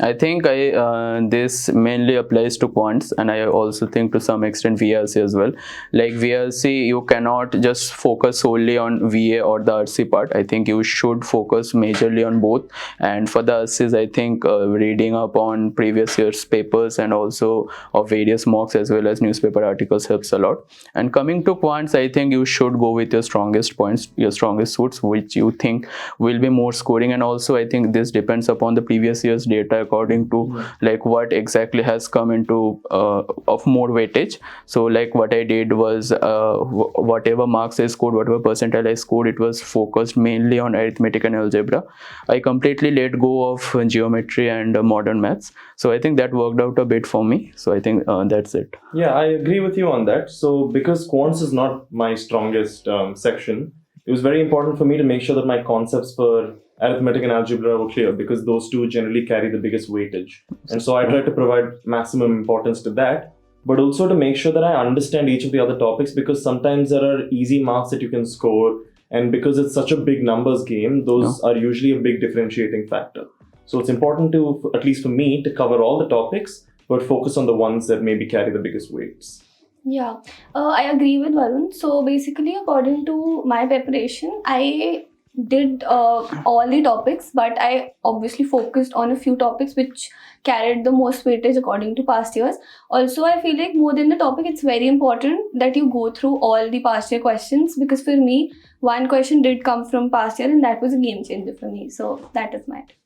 I think this mainly applies to quants, and I also think to some extent VLC as well. Like VLC, you cannot just focus solely on VA or the RC part. I think you should focus majorly on both. And for the RCs, I think reading up on previous year's papers and also of various mocks as well as newspaper articles helps a lot. And coming to quants, I think you should go with your strongest points, your strongest suits, which you think will be more scoring. And also, I think this depends upon the previous year's data according to like what exactly has come into of more weightage. So like what I did was whatever marks I scored, whatever percentile I scored, it was focused mainly on arithmetic and algebra. I completely let go of geometry and modern maths. So I think that worked out a bit for me. So I think that's it. Yeah, I agree with you on that. So because quants is not my strongest section, it was very important for me to make sure that my concepts for arithmetic and algebra were clear, because those two generally carry the biggest weightage. And so I tried to provide maximum importance to that, but also to make sure that I understand each of the other topics, because sometimes there are easy marks that you can score, and because it's such a big numbers game, those are usually a big differentiating factor. So it's important to, at least for me, to cover all the topics, but focus on the ones that maybe carry the biggest weights. Yeah, I agree with Varun. So basically, according to my preparation, I did all the topics, but I obviously focused on a few topics which carried the most weightage according to past years. Also, I feel like more than the topic, it's very important that you go through all the past year questions, because for me, one question did come from past year and that was a game changer for me. So that is my tip.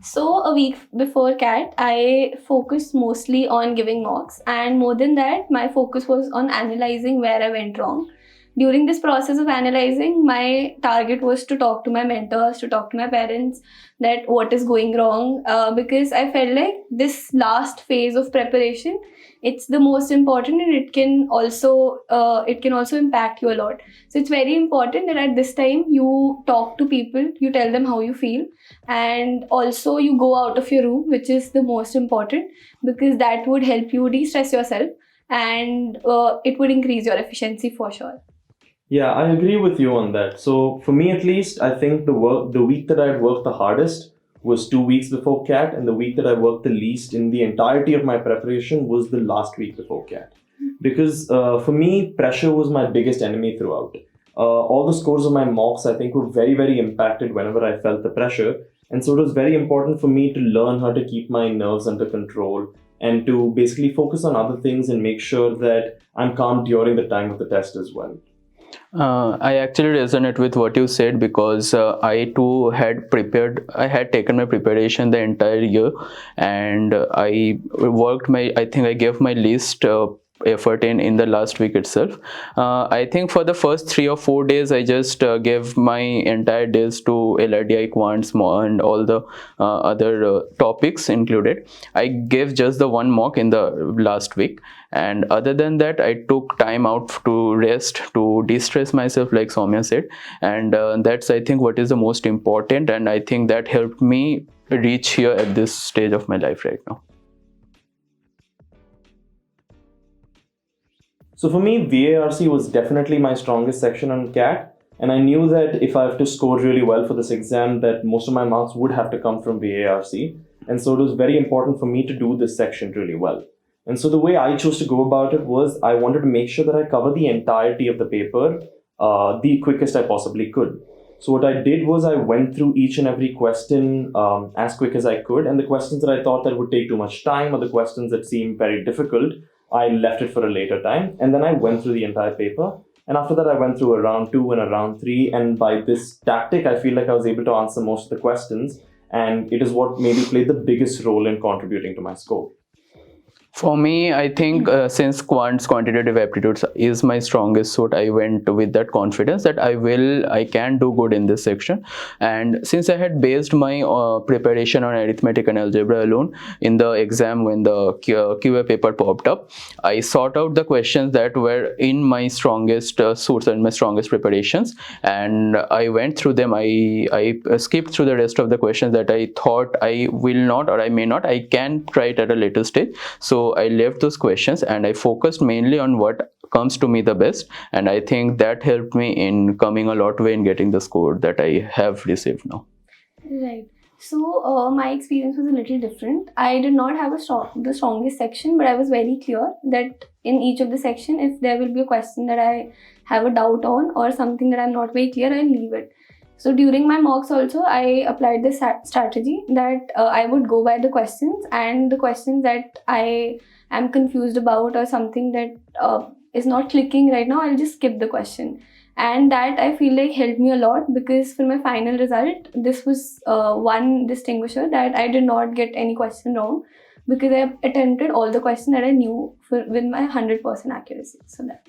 So a week before CAT, I focused mostly on giving mocks, and more than that, my focus was on analyzing where I went wrong. During this process of analyzing, my target was to talk to my mentors, to talk to my parents, that what is going wrong, because I felt like this last phase of preparation, it's the most important, and it can also impact you a lot. So it's very important that at this time you talk to people, you tell them how you feel, and also you go out of your room, which is the most important, because that would help you de-stress yourself, and it would increase your efficiency for sure. Yeah, I agree with you on that. So for me at least, I think the week that I had worked the hardest was 2 weeks before CAT, and the week that I worked the least in the entirety of my preparation was the last week before CAT. Because for me, pressure was my biggest enemy throughout. All the scores of my mocks, I think, were very, very impacted whenever I felt the pressure. And so it was very important for me to learn how to keep my nerves under control and to basically focus on other things and make sure that I'm calm during the time of the test as well. I actually resonate with what you said, because I too had prepared. I had taken my preparation the entire year, and I think I gave my least effort in the last week itself. I think for the first 3 or 4 days, I just gave my entire days to LRDI quants and all the other topics included. I gave just the one mock in the last week, and other than that, I took time out to rest, to de-stress myself, like Soumya said, and that's, I think, what is the most important, and I think that helped me reach here at this stage of my life right now. So for me, VARC was definitely my strongest section on CAT, and I knew that if I have to score really well for this exam, that most of my marks would have to come from VARC, and so it was very important for me to do this section really well. And so the way I chose to go about it was I wanted to make sure that I cover the entirety of the paper the quickest I possibly could. So what I did was I went through each and every question as quick as I could, and the questions that I thought that would take too much time, or the questions that seemed very difficult, I left it for a later time, and then I went through the entire paper. And after that, I went through a round 2 and a round 3, and by this tactic, I feel like I was able to answer most of the questions, and it is what maybe played the biggest role in contributing to my score. For me, I think since quantitative aptitudes is my strongest suit, I went with that confidence that I can do good in this section. And since I had based my preparation on arithmetic and algebra alone, in the exam when the QA paper popped up, I sought out the questions that were in my strongest suits and my strongest preparations, and I went through them. I skipped through the rest of the questions that I thought I will not, or I may not, I can try it at a later stage. So I left those questions and I focused mainly on what comes to me the best, and I think that helped me in coming a lot way in getting the score that I have received now. Right. So my experience was a little different. I did not have the strongest section, but I was very clear that in each of the section, if there will be a question that I have a doubt on or something that I'm not very clear, I'll leave it. So during my mocks also, I applied this strategy that I would go by the questions, and the questions that I am confused about or something that is not clicking right now, I'll just skip the question. And that I feel like helped me a lot, because for my final result, this was one distinguisher that I did not get any question wrong, because I attempted all the questions that I knew with my 100% accuracy. So that.